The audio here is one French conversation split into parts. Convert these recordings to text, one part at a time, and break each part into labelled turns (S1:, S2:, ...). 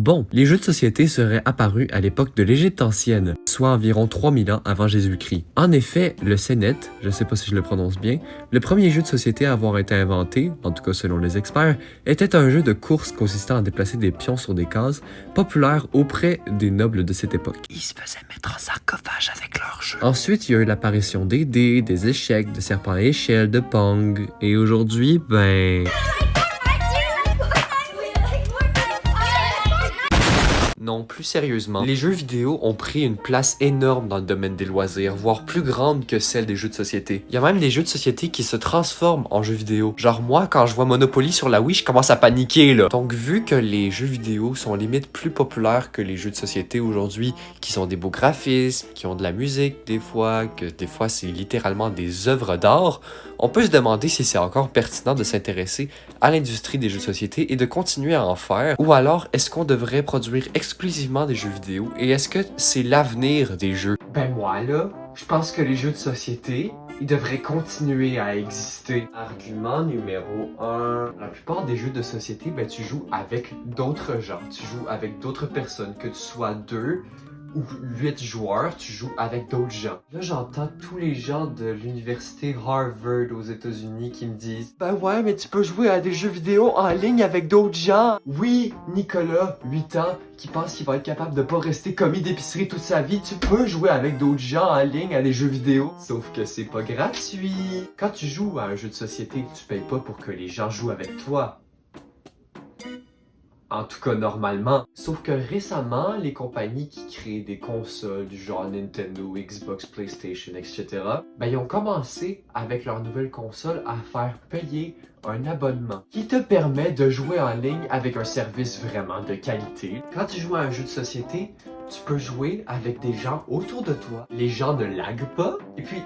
S1: Bon, les jeux de société seraient apparus à l'époque de l'Égypte ancienne, soit environ 3000 ans avant Jésus-Christ. En effet, le Senet, je sais pas si je le prononce bien, le premier jeu de société à avoir été inventé, en tout cas selon les experts, était un jeu de course consistant à déplacer des pions sur des cases, populaire auprès des nobles de cette époque. Ils se faisaient mettre en sarcophage avec leur jeu. Ensuite, il y a eu l'apparition des dés, des échecs, de serpents à échelle, de Pong, et aujourd'hui, Non, plus sérieusement, les jeux vidéo ont pris une place énorme dans le domaine des loisirs, voire plus grande que celle des jeux de société. Il y a même des jeux de société qui se transforment en jeux vidéo. Genre moi, quand je vois Monopoly sur la Wii, je commence à paniquer là. Donc vu que les jeux vidéo sont limite plus populaires que les jeux de société aujourd'hui, qui ont des beaux graphismes, qui ont de la musique des fois, que des fois c'est littéralement des œuvres d'art, on peut se demander si c'est encore pertinent de s'intéresser à l'industrie des jeux de société et de continuer à en faire, ou alors est-ce qu'on devrait produire exclusivement des jeux vidéo et est-ce que c'est l'avenir des jeux? Ben moi là, je pense que les jeux de société, ils devraient continuer à exister. Argument numéro 1. La plupart des jeux de société, ben tu joues avec d'autres gens, tu joues avec d'autres personnes, que tu sois 2 ou 8 joueurs, tu joues avec d'autres gens. Là, j'entends tous les gens de l'université Harvard aux États-Unis qui me disent « Ben ouais, mais tu peux jouer à des jeux vidéo en ligne avec d'autres gens. » Oui, Nicolas, 8 ans, qui pense qu'il va être capable de pas rester commis d'épicerie toute sa vie, tu peux jouer avec d'autres gens en ligne à des jeux vidéo. Sauf que c'est pas gratuit. Quand tu joues à un jeu de société, tu payes pas pour que les gens jouent avec toi. En tout cas, normalement. Sauf que récemment, les compagnies qui créent des consoles du genre Nintendo, Xbox, PlayStation, etc., ben ils ont commencé avec leur nouvelle console à faire payer un abonnement qui te permet de jouer en ligne avec un service vraiment de qualité. Quand tu joues à un jeu de société, tu peux jouer avec des gens autour de toi. Les gens ne laguent pas. Et puis,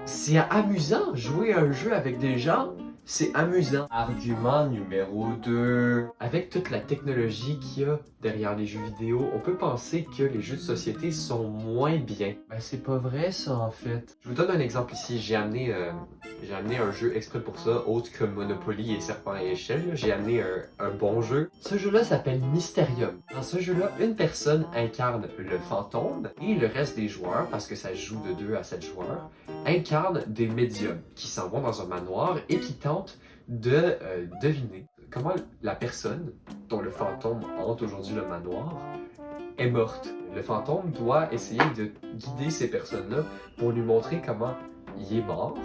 S1: c'est amusant, jouer à un jeu avec des gens. C'est amusant. Argument numéro 2. Avec toute la technologie qu'il y a derrière les jeux vidéo, on peut penser que les jeux de société sont moins bien. Ben c'est pas vrai ça en fait. Je vous donne un exemple ici. J'ai amené un jeu exprès pour ça, autre que Monopoly et Serpent à échelle. J'ai amené un bon jeu. Ce jeu-là s'appelle Mysterium. Dans ce jeu-là, une personne incarne le fantôme et le reste des joueurs, parce que ça joue de 2 à 7 joueurs, incarnent des médiums qui s'en vont dans un manoir et qui tentent de deviner comment la personne dont le fantôme hante aujourd'hui le manoir est morte. Le fantôme doit essayer de guider ces personnes-là pour lui montrer comment il est mort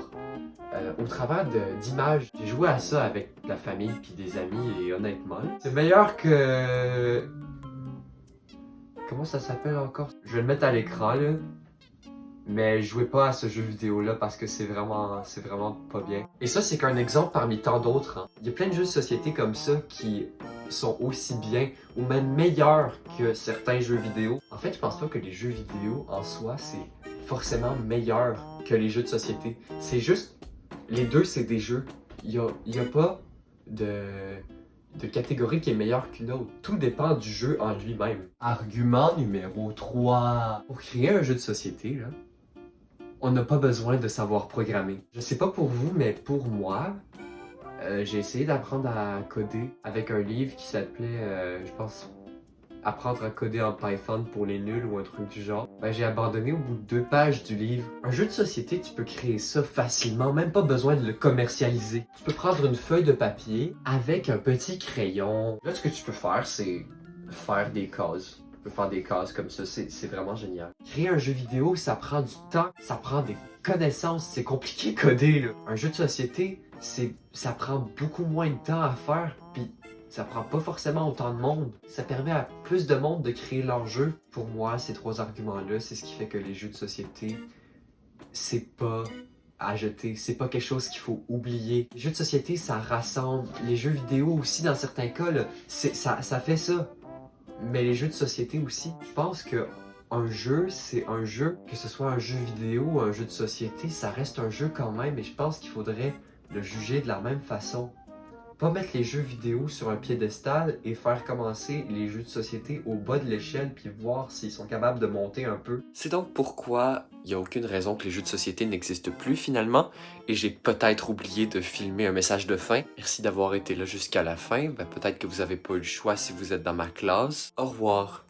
S1: au travers d'images. J'ai joué à ça avec la famille puis des amis et honnêtement, c'est meilleur que... Comment ça s'appelle encore? Je vais le mettre à l'écran là. Mais jouez pas à ce jeu vidéo-là parce que c'est vraiment pas bien. Et ça, c'est qu'un exemple parmi tant d'autres. Hein. Il y a plein de jeux de société comme ça qui sont aussi bien ou même meilleurs que certains jeux vidéo. En fait, je pense pas que les jeux vidéo en soi, c'est forcément meilleur que les jeux de société. C'est juste, les deux, c'est des jeux. Il y a pas de catégorie qui est meilleure qu'une autre. Tout dépend du jeu en lui-même. Argument numéro 3. Pour créer un jeu de société, là, on n'a pas besoin de savoir programmer. Je sais pas pour vous, mais pour moi, j'ai essayé d'apprendre à coder avec un livre qui s'appelait, je pense, Apprendre à coder en Python pour les nuls ou un truc du genre. Ben, j'ai abandonné au bout de 2 pages du livre. Un jeu de société, tu peux créer ça facilement, même pas besoin de le commercialiser. Tu peux prendre une feuille de papier avec un petit crayon. Là, ce que tu peux faire, c'est faire des cases. Tu peux faire des cases comme ça, c'est vraiment génial. Créer un jeu vidéo, ça prend du temps, ça prend des connaissances, c'est compliqué coder là. Un jeu de société, ça prend beaucoup moins de temps à faire, puis ça prend pas forcément autant de monde. Ça permet à plus de monde de créer leur jeu. Pour moi, ces 3 arguments-là, c'est ce qui fait que les jeux de société, c'est pas à jeter, c'est pas quelque chose qu'il faut oublier. Les jeux de société, ça rassemble. Les jeux vidéo aussi, dans certains cas, là, ça fait ça. Mais les jeux de société aussi, je pense que un jeu, c'est un jeu, que ce soit un jeu vidéo ou un jeu de société, ça reste un jeu quand même, et je pense qu'il faudrait le juger de la même façon. pas mettre les jeux vidéo sur un piédestal et faire commencer les jeux de société au bas de l'échelle puis voir s'ils sont capables de monter un peu. C'est donc pourquoi il n'y a aucune raison que les jeux de société n'existent plus finalement et j'ai peut-être oublié de filmer un message de fin. Merci d'avoir été là jusqu'à la fin. Peut-être que vous n'avez pas eu le choix si vous êtes dans ma classe. Au revoir.